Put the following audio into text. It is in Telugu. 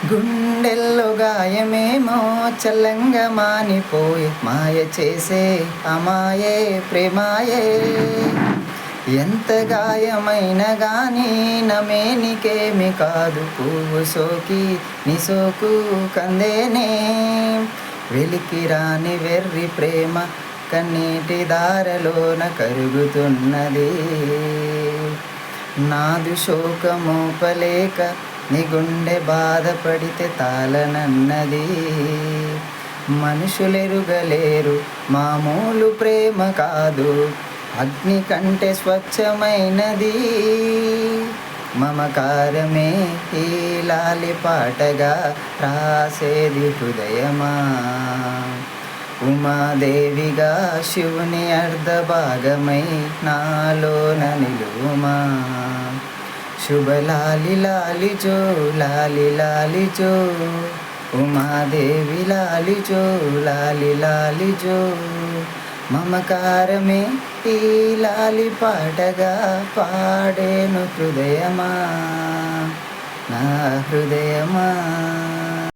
గుండెల్లో గాయమేమో చల్లంగా మానిపోయే మాయ చేసే అమాయే ప్రేమాయే. ఎంత గాయమైన గాని నమేనికేమి కాదు, పువ్వు సోకి నీ సోకు కందేనే. వెలికి రాని వెర్రి ప్రేమ కన్నీటి దారలోన కరుగుతున్నది. నాదు శోకమోపలేక నీ గుండె బాధపడితే తాళనన్నది. మనుషులెరుగలేరు మామూలు ప్రేమ కాదు, అగ్ని కంటే స్వచ్ఛమైనది. మమకారమే ఈ లాలి పాటగా రాసేది హృదయమా. ఉమాదేవిగా శివుని అర్ధభాగమై నాలోన నిలువుమా. శుభలాలి లాలిజో లాలి లాలిజో, ఉమాదేవి లాలిజో లాలి లాలిజో. మమకారమే ఈ లాలి పాటగా పాడేను హృదయమా, నా హృదయమా.